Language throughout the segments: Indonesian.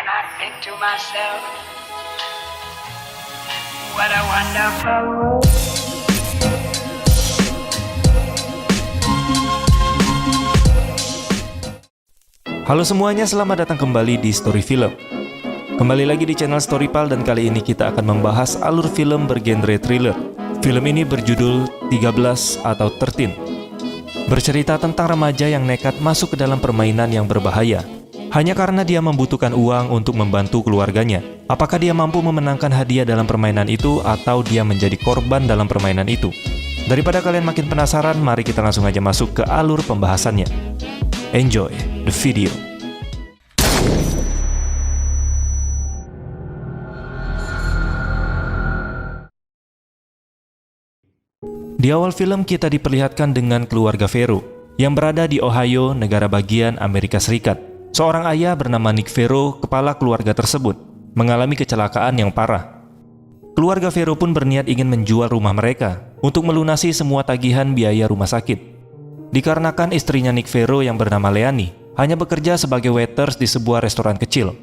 and I think to myself, what a wonderful world. Halo semuanya, selamat datang kembali di Story Film. Kembali lagi di channel Storypal dan kali ini kita akan membahas alur film bergenre thriller. Film ini berjudul 13 atau 13. Bercerita tentang remaja yang nekat masuk ke dalam permainan yang berbahaya hanya karena dia membutuhkan uang untuk membantu keluarganya. Apakah dia mampu memenangkan hadiah dalam permainan itu atau dia menjadi korban dalam permainan itu? Daripada kalian makin penasaran, mari kita langsung aja masuk ke alur pembahasannya. Enjoy the video. Di awal film kita diperlihatkan dengan keluarga Vero yang berada di Ohio, negara bagian Amerika Serikat. Seorang ayah bernama Nick Vero, kepala keluarga tersebut, mengalami kecelakaan yang parah. Keluarga Vero pun berniat ingin menjual rumah mereka untuk melunasi semua tagihan biaya rumah sakit. Dikarenakan istrinya Nick Vero yang bernama Leanne hanya bekerja sebagai waiters di sebuah restoran kecil.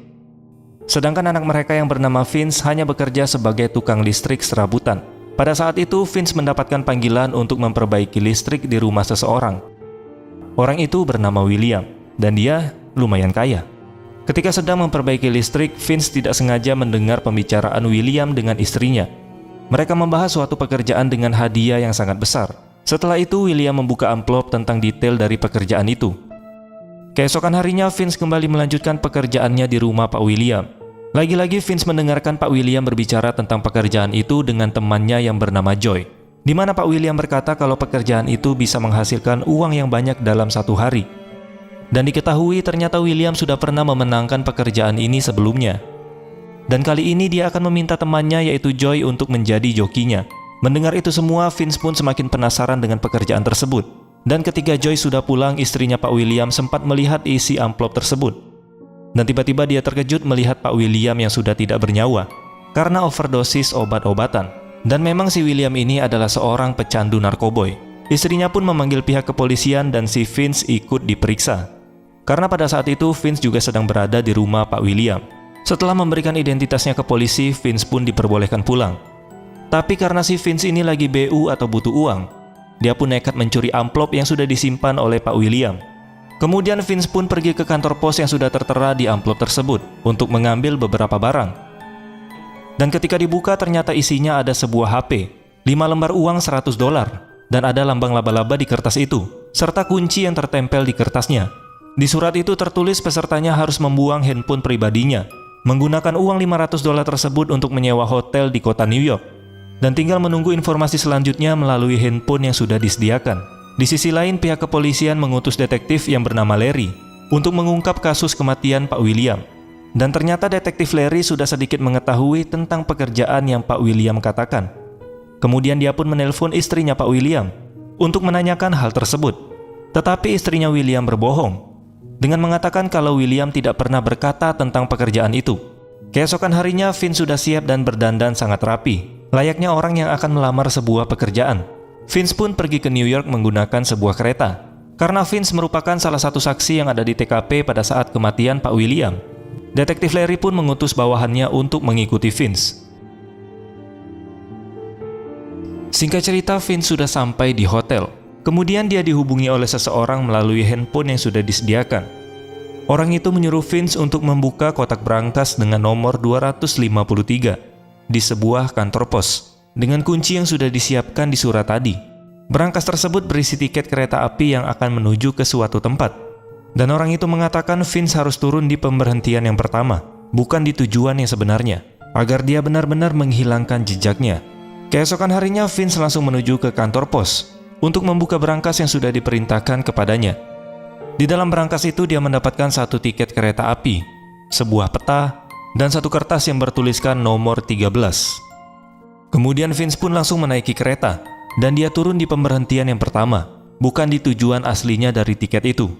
Sedangkan anak mereka yang bernama Vince hanya bekerja sebagai tukang listrik serabutan. Pada saat itu, Vince mendapatkan panggilan untuk memperbaiki listrik di rumah seseorang. Orang itu bernama William, dan dia lumayan kaya. Ketika sedang memperbaiki listrik, Vince tidak sengaja mendengar pembicaraan William dengan istrinya. Mereka membahas suatu pekerjaan dengan hadiah yang sangat besar. Setelah itu, William membuka amplop tentang detail dari pekerjaan itu. Keesokan harinya, Vince kembali melanjutkan pekerjaannya di rumah Pak William. Lagi-lagi Vince mendengarkan Pak William berbicara tentang pekerjaan itu dengan temannya yang bernama Joy, di mana Pak William berkata kalau pekerjaan itu bisa menghasilkan uang yang banyak dalam satu hari. Dan diketahui ternyata William sudah pernah memenangkan pekerjaan ini sebelumnya. Dan kali ini dia akan meminta temannya yaitu Joy untuk menjadi jokinya. Mendengar itu semua, Vince pun semakin penasaran dengan pekerjaan tersebut. Dan ketika Joy sudah pulang, istrinya Pak William sempat melihat isi amplop tersebut. Dan tiba-tiba dia terkejut melihat Pak William yang sudah tidak bernyawa karena overdosis obat-obatan. Dan memang si William ini adalah seorang pecandu narkoboy. Istrinya pun memanggil pihak kepolisian dan si Vince ikut diperiksa. Karena pada saat itu Vince juga sedang berada di rumah Pak William. Setelah memberikan identitasnya ke polisi, Vince pun diperbolehkan pulang. Tapi karena si Vince ini lagi BU atau butuh uang, dia pun nekat mencuri amplop yang sudah disimpan oleh Pak William. Kemudian Vince pun pergi ke kantor pos yang sudah tertera di amplop tersebut untuk mengambil beberapa barang. Dan ketika dibuka ternyata isinya ada sebuah HP, 5 lembar uang $100, dan ada lambang laba-laba di kertas itu, serta kunci yang tertempel di kertasnya. Di surat itu tertulis pesertanya harus membuang handphone pribadinya, menggunakan uang $500 tersebut untuk menyewa hotel di kota New York, dan tinggal menunggu informasi selanjutnya melalui handphone yang sudah disediakan. Di sisi lain, pihak kepolisian mengutus detektif yang bernama Larry untuk mengungkap kasus kematian Pak William. Dan ternyata detektif Larry sudah sedikit mengetahui tentang pekerjaan yang Pak William katakan. Kemudian dia pun menelpon istrinya Pak William untuk menanyakan hal tersebut. Tetapi istrinya William berbohong dengan mengatakan kalau William tidak pernah berkata tentang pekerjaan itu. Keesokan harinya, Vince sudah siap dan berdandan sangat rapi, layaknya orang yang akan melamar sebuah pekerjaan. Vince pun pergi ke New York menggunakan sebuah kereta. Karena Vince merupakan salah satu saksi yang ada di TKP pada saat kematian Pak William, detektif Larry pun mengutus bawahannya untuk mengikuti Vince. Singkat cerita, Vince sudah sampai di hotel. Kemudian dia dihubungi oleh seseorang melalui handphone yang sudah disediakan. Orang itu menyuruh Vince untuk membuka kotak berangkas dengan nomor 253 di sebuah kantor pos dengan kunci yang sudah disiapkan di surat tadi. Berangkas tersebut berisi tiket kereta api yang akan menuju ke suatu tempat. Dan orang itu mengatakan Vince harus turun di pemberhentian yang pertama, bukan di tujuan yang sebenarnya, agar dia benar-benar menghilangkan jejaknya. Keesokan harinya, Vince langsung menuju ke kantor pos untuk membuka berangkas yang sudah diperintahkan kepadanya. Di dalam berangkas itu dia mendapatkan satu tiket kereta api, sebuah peta, dan satu kertas yang bertuliskan nomor 13. Kemudian Vince pun langsung menaiki kereta, dan dia turun di pemberhentian yang pertama, bukan di tujuan aslinya dari tiket itu.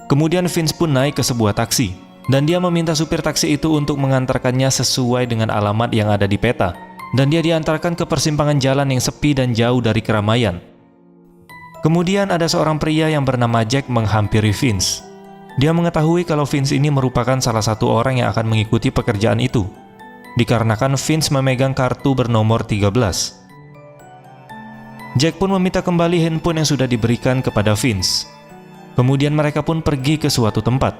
Kemudian Vince pun naik ke sebuah taksi, dan dia meminta supir taksi itu untuk mengantarkannya sesuai dengan alamat yang ada di peta, dan dia diantarkan ke persimpangan jalan yang sepi dan jauh dari keramaian. Kemudian ada seorang pria yang bernama Jack menghampiri Vince. Dia mengetahui kalau Vince ini merupakan salah satu orang yang akan mengikuti pekerjaan itu, dikarenakan Vince memegang kartu bernomor 13. Jack pun meminta kembali handphone yang sudah diberikan kepada Vince. Kemudian mereka pun pergi ke suatu tempat.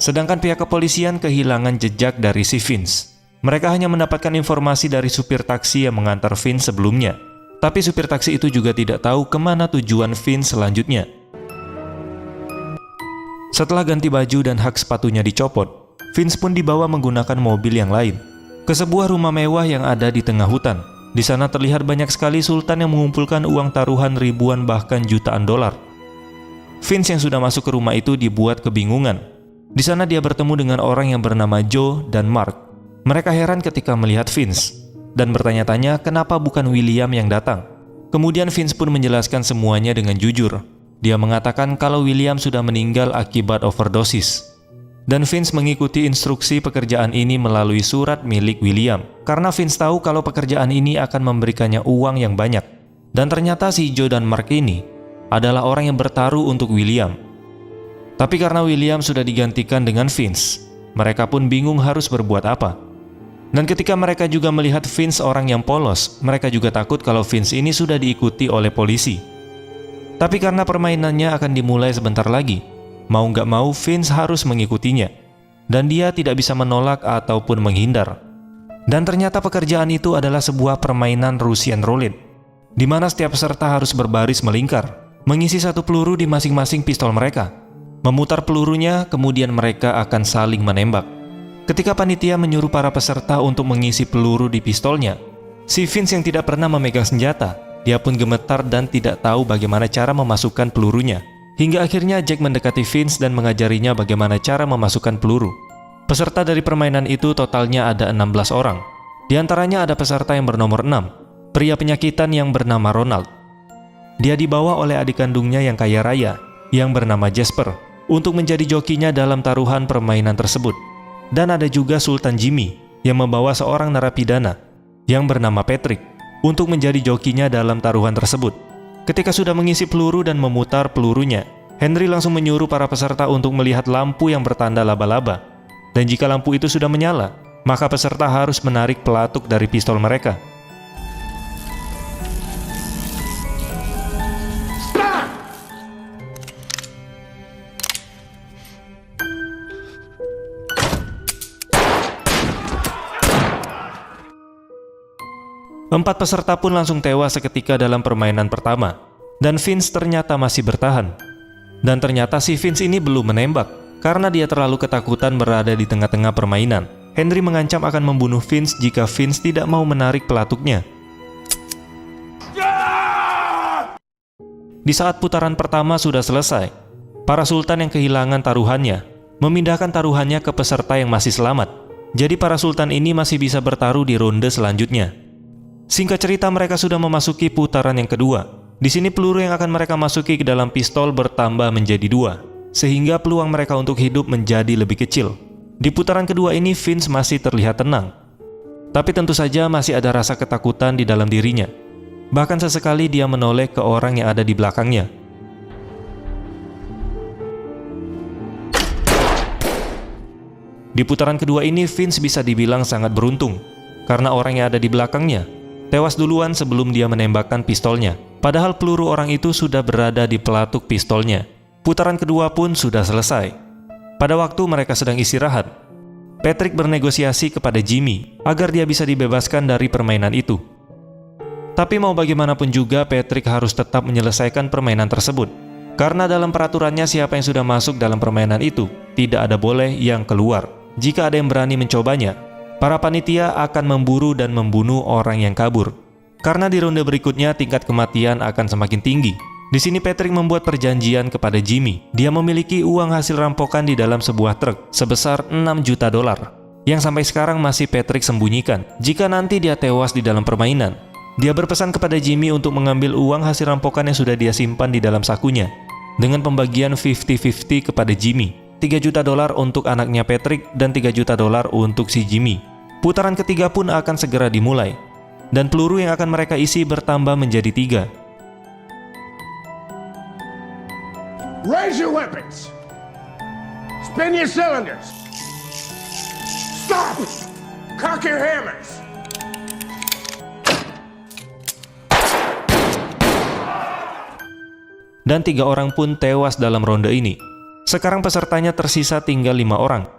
Sedangkan pihak kepolisian kehilangan jejak dari si Vince. Mereka hanya mendapatkan informasi dari supir taksi yang mengantar Vince sebelumnya. Tapi supir taksi itu juga tidak tahu kemana tujuan Vince selanjutnya. Setelah ganti baju dan hak sepatunya dicopot, Vince pun dibawa menggunakan mobil yang lain ke sebuah rumah mewah yang ada di tengah hutan. Di sana terlihat banyak sekali sultan yang mengumpulkan uang taruhan ribuan bahkan jutaan dolar. Vince yang sudah masuk ke rumah itu dibuat kebingungan. Di sana dia bertemu dengan orang yang bernama Joe dan Mark. Mereka heran ketika melihat Vince dan bertanya-tanya kenapa bukan William yang datang. Kemudian Vince pun menjelaskan semuanya dengan jujur. Dia mengatakan kalau William sudah meninggal akibat overdosis. Dan Vince mengikuti instruksi pekerjaan ini melalui surat milik William. Karena Vince tahu kalau pekerjaan ini akan memberikannya uang yang banyak. Dan ternyata si Joe dan Mark ini adalah orang yang bertaruh untuk William. Tapi karena William sudah digantikan dengan Vince, mereka pun bingung harus berbuat apa. Dan ketika mereka juga melihat Vince orang yang polos, mereka juga takut kalau Vince ini sudah diikuti oleh polisi. Tapi karena permainannya akan dimulai sebentar lagi, mau nggak mau Vince harus mengikutinya. Dan dia tidak bisa menolak ataupun menghindar. Dan ternyata pekerjaan itu adalah sebuah permainan Russian Roulette, di mana setiap peserta harus berbaris melingkar, mengisi satu peluru di masing-masing pistol mereka. Memutar pelurunya, kemudian mereka akan saling menembak. Ketika panitia menyuruh para peserta untuk mengisi peluru di pistolnya, si Vince yang tidak pernah memegang senjata, dia pun gemetar dan tidak tahu bagaimana cara memasukkan pelurunya. Hingga akhirnya Jack mendekati Vince dan mengajarinya bagaimana cara memasukkan peluru. Peserta dari permainan itu totalnya ada 16 orang. Di antaranya ada peserta yang bernomor 6, pria penyakitan yang bernama Ronald. Dia dibawa oleh adik kandungnya yang kaya raya, yang bernama Jasper, untuk menjadi jokinya dalam taruhan permainan tersebut. Dan ada juga Sultan Jimmy, yang membawa seorang narapidana, yang bernama Patrick, untuk menjadi jokinya dalam taruhan tersebut. Ketika sudah mengisi peluru dan memutar pelurunya, Henry langsung menyuruh para peserta untuk melihat lampu yang bertanda laba-laba. Dan jika lampu itu sudah menyala, maka peserta harus menarik pelatuk dari pistol mereka. Empat peserta pun langsung tewas seketika dalam permainan pertama. Dan Vince ternyata masih bertahan. Dan ternyata si Vince ini belum menembak, karena dia terlalu ketakutan berada di tengah-tengah permainan. Henry mengancam akan membunuh Vince jika Vince tidak mau menarik pelatuknya. Di saat putaran pertama sudah selesai, para sultan yang kehilangan taruhannya memindahkan taruhannya ke peserta yang masih selamat. Jadi para sultan ini masih bisa bertaruh di ronde selanjutnya. Singkat cerita, mereka sudah memasuki putaran yang kedua. Di sini peluru yang akan mereka masuki ke dalam pistol bertambah menjadi 2, sehingga peluang mereka untuk hidup menjadi lebih kecil. Di putaran kedua ini Vince masih terlihat tenang. Tapi tentu saja masih ada rasa ketakutan di dalam dirinya. Bahkan sesekali dia menoleh ke orang yang ada di belakangnya. Di putaran kedua ini Vince bisa dibilang sangat beruntung, karena orang yang ada di belakangnya tewas duluan sebelum dia menembakkan pistolnya. Padahal peluru orang itu sudah berada di pelatuk pistolnya. Putaran kedua pun sudah selesai. Pada waktu mereka sedang istirahat, Patrick bernegosiasi kepada Jimmy agar dia bisa dibebaskan dari permainan itu. Tapi mau bagaimanapun juga Patrick harus tetap menyelesaikan permainan tersebut. Karena dalam peraturannya siapa yang sudah masuk dalam permainan itu tidak ada boleh yang keluar. Jika ada yang berani mencobanya, para panitia akan memburu dan membunuh orang yang kabur. Karena di ronde berikutnya tingkat kematian akan semakin tinggi. Di sini Patrick membuat perjanjian kepada Jimmy. Dia memiliki uang hasil rampokan di dalam sebuah truk sebesar 6 juta dolar yang sampai sekarang masih Patrick sembunyikan. Jika nanti dia tewas di dalam permainan, dia berpesan kepada Jimmy untuk mengambil uang hasil rampokan yang sudah dia simpan di dalam sakunya. Dengan pembagian 50-50 kepada Jimmy, 3 juta dolar untuk anaknya Patrick dan 3 juta dolar untuk si Jimmy. Putaran ketiga pun akan segera dimulai, dan peluru yang akan mereka isi bertambah menjadi 3. Raise your weapons. Spin your cylinders. Stop! Cock your hammers. Dan 3 orang pun tewas dalam ronde ini. Sekarang pesertanya tersisa tinggal 5 orang,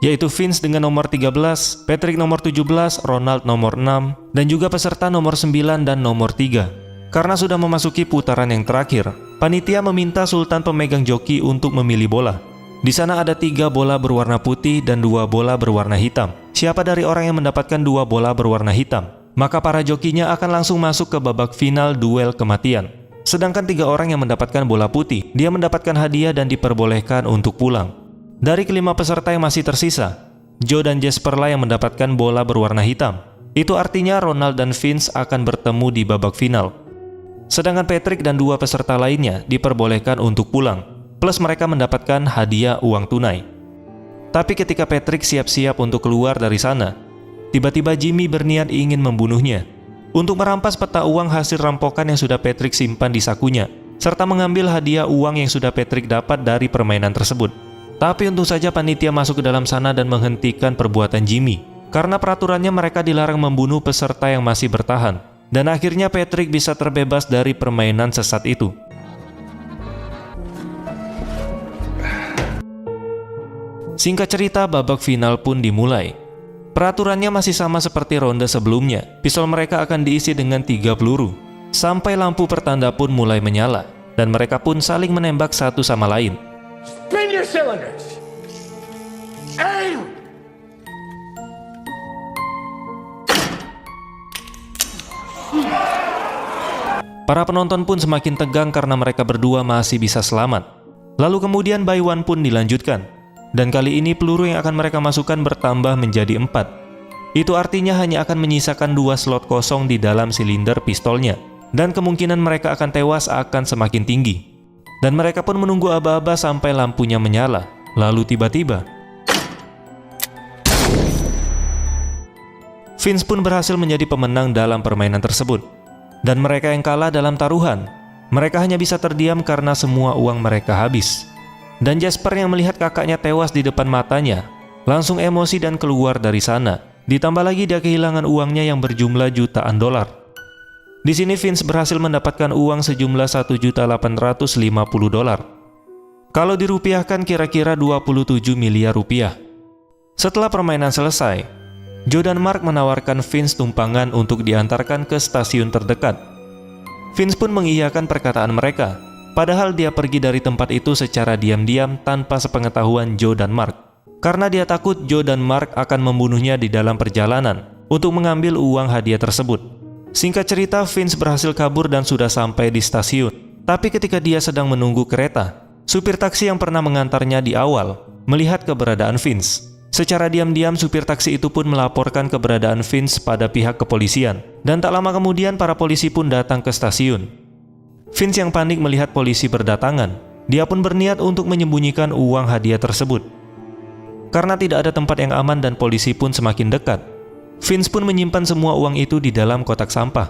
yaitu Vince dengan nomor 13, Patrick nomor 17, Ronald nomor 6, dan juga peserta nomor 9 dan nomor 3. Karena sudah memasuki putaran yang terakhir, panitia meminta sultan pemegang joki untuk memilih bola. Di sana ada 3 bola berwarna putih dan 2 bola berwarna hitam. Siapa dari orang yang mendapatkan 2 bola berwarna hitam, maka para jokinya akan langsung masuk ke babak final duel kematian. Sedangkan 3 orang yang mendapatkan bola putih, dia mendapatkan hadiah dan diperbolehkan untuk pulang. Dari kelima peserta yang masih tersisa, Joe dan Jasper lah yang mendapatkan bola berwarna hitam. Itu artinya Ronald dan Vince akan bertemu di babak final. Sedangkan Patrick dan 2 peserta lainnya diperbolehkan untuk pulang, plus mereka mendapatkan hadiah uang tunai. Tapi ketika Patrick siap-siap untuk keluar dari sana, tiba-tiba Jimmy berniat ingin membunuhnya untuk merampas peta uang hasil rampokan yang sudah Patrick simpan di sakunya, serta mengambil hadiah uang yang sudah Patrick dapat dari permainan tersebut. Tapi untung saja panitia masuk ke dalam sana dan menghentikan perbuatan Jimmy, karena peraturannya mereka dilarang membunuh peserta yang masih bertahan, dan akhirnya Patrick bisa terbebas dari permainan sesat itu. Singkat cerita, babak final pun dimulai. Peraturannya masih sama seperti ronde sebelumnya. Pistol mereka akan diisi dengan 3 peluru, sampai lampu pertanda pun mulai menyala, dan mereka pun saling menembak satu sama lain. Spin your cylinders. Aim! Para penonton pun semakin tegang karena mereka berdua masih bisa selamat. Lalu kemudian by one pun dilanjutkan. Dan kali ini peluru yang akan mereka masukkan bertambah menjadi 4. Itu artinya hanya akan menyisakan 2 slot kosong di dalam silinder pistolnya. Dan kemungkinan mereka akan tewas akan semakin tinggi. Dan mereka pun menunggu aba-aba sampai lampunya menyala. Lalu tiba-tiba Vince pun berhasil menjadi pemenang dalam permainan tersebut. Dan mereka yang kalah dalam taruhan, mereka hanya bisa terdiam karena semua uang mereka habis. Dan Jasper yang melihat kakaknya tewas di depan matanya langsung emosi dan keluar dari sana. Ditambah lagi dia kehilangan uangnya yang berjumlah jutaan dolar. Di sini Vince berhasil mendapatkan uang sejumlah 1.850.000 dolar. Kalau dirupiahkan kira-kira 27 miliar rupiah. Setelah permainan selesai, Joe dan Mark menawarkan Vince tumpangan untuk diantarkan ke stasiun terdekat. Vince pun mengiyakan perkataan mereka. Padahal dia pergi dari tempat itu secara diam-diam tanpa sepengetahuan Joe dan Mark. Karena dia takut Joe dan Mark akan membunuhnya di dalam perjalanan untuk mengambil uang hadiah tersebut. Singkat cerita, Vince berhasil kabur dan sudah sampai di stasiun. Tapi ketika dia sedang menunggu kereta, supir taksi yang pernah mengantarnya di awal melihat keberadaan Vince. Secara diam-diam supir taksi itu pun melaporkan keberadaan Vince pada pihak kepolisian. Dan tak lama kemudian para polisi pun datang ke stasiun. Vince yang panik melihat polisi berdatangan. Dia pun berniat untuk menyembunyikan uang hadiah tersebut. Karena tidak ada tempat yang aman dan polisi pun semakin dekat, Vince pun menyimpan semua uang itu di dalam kotak sampah.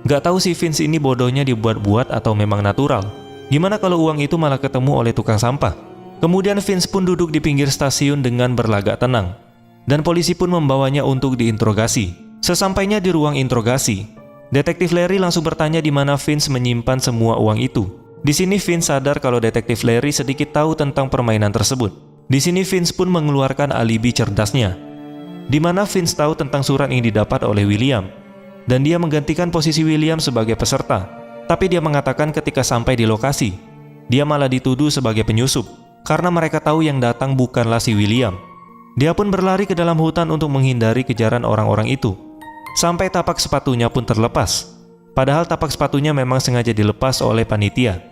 Gak tahu si Vince ini bodohnya dibuat-buat atau memang natural. Gimana kalau uang itu malah ketemu oleh tukang sampah? Kemudian Vince pun duduk di pinggir stasiun dengan berlagak tenang. Dan polisi pun membawanya untuk diinterogasi. Sesampainya di ruang interogasi, Detektif Larry langsung bertanya di mana Vince menyimpan semua uang itu. Di sini Vince sadar kalau Detektif Larry sedikit tahu tentang permainan tersebut. Di sini Vince pun mengeluarkan alibi cerdasnya, di mana Vince tahu tentang surat yang didapat oleh William, dan dia menggantikan posisi William sebagai peserta. Tapi dia mengatakan ketika sampai di lokasi, dia malah dituduh sebagai penyusup, karena mereka tahu yang datang bukanlah si William. Dia pun berlari ke dalam hutan untuk menghindari kejaran orang-orang itu. Sampai tapak sepatunya pun terlepas. Padahal tapak sepatunya memang sengaja dilepas oleh panitia.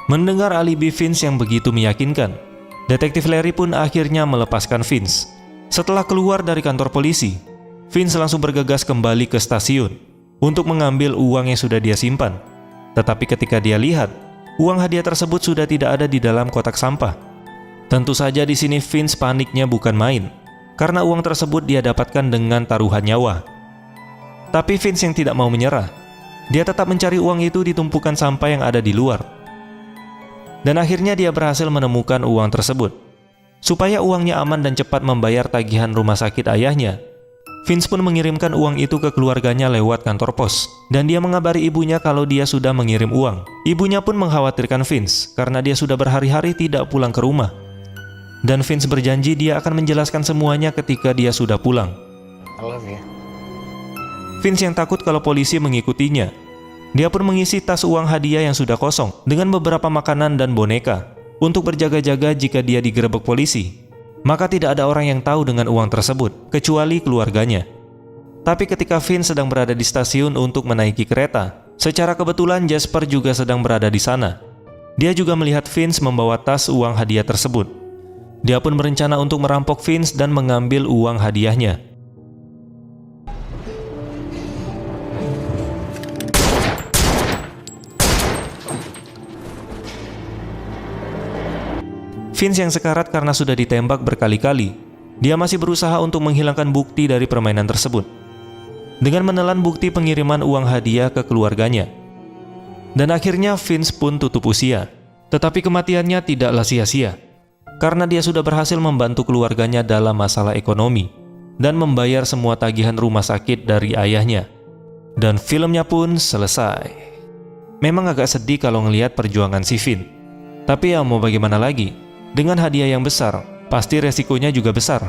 Mendengar alibi Vince yang begitu meyakinkan, Detektif Larry pun akhirnya melepaskan Vince. Setelah keluar dari kantor polisi, Vince langsung bergegas kembali ke stasiun untuk mengambil uang yang sudah dia simpan. Tetapi ketika dia lihat, uang hadiah tersebut sudah tidak ada di dalam kotak sampah. Tentu saja di sini Vince paniknya bukan main, karena uang tersebut dia dapatkan dengan taruhan nyawa. Tapi Vince yang tidak mau menyerah, dia tetap mencari uang itu di tumpukan sampah yang ada di luar. Dan akhirnya dia berhasil menemukan uang tersebut. Supaya uangnya aman dan cepat membayar tagihan rumah sakit ayahnya, Vince pun mengirimkan uang itu ke keluarganya lewat kantor pos, dan dia mengabari ibunya kalau dia sudah mengirim uang. Ibunya pun mengkhawatirkan Vince karena dia sudah berhari-hari tidak pulang ke rumah. Dan Vince berjanji dia akan menjelaskan semuanya ketika dia sudah pulang. I love you. Vince yang takut kalau polisi mengikutinya. Dia pun mengisi tas uang hadiah yang sudah kosong dengan beberapa makanan dan boneka untuk berjaga-jaga jika dia digerebek polisi. Maka tidak ada orang yang tahu dengan uang tersebut, kecuali keluarganya. Tapi ketika Vince sedang berada di stasiun untuk menaiki kereta, secara kebetulan Jasper juga sedang berada di sana. Dia juga melihat Vince membawa tas uang hadiah tersebut. Dia pun berencana untuk merampok Vince dan mengambil uang hadiahnya. Vince yang sekarat karena sudah ditembak berkali-kali, dia masih berusaha untuk menghilangkan bukti dari permainan tersebut dengan menelan bukti pengiriman uang hadiah ke keluarganya. Dan akhirnya Vince pun tutup usia. Tetapi kematiannya tidaklah sia-sia, karena dia sudah berhasil membantu keluarganya dalam masalah ekonomi dan membayar semua tagihan rumah sakit dari ayahnya. Dan filmnya pun selesai. Memang agak sedih kalau ngelihat perjuangan si Vince, tapi ya mau bagaimana lagi? Dengan hadiah yang besar, pasti resikonya juga besar.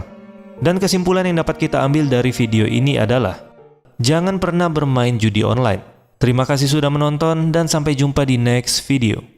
Dan kesimpulan yang dapat kita ambil dari video ini adalah, jangan pernah bermain judi online. Terima kasih sudah menonton dan sampai jumpa di next video.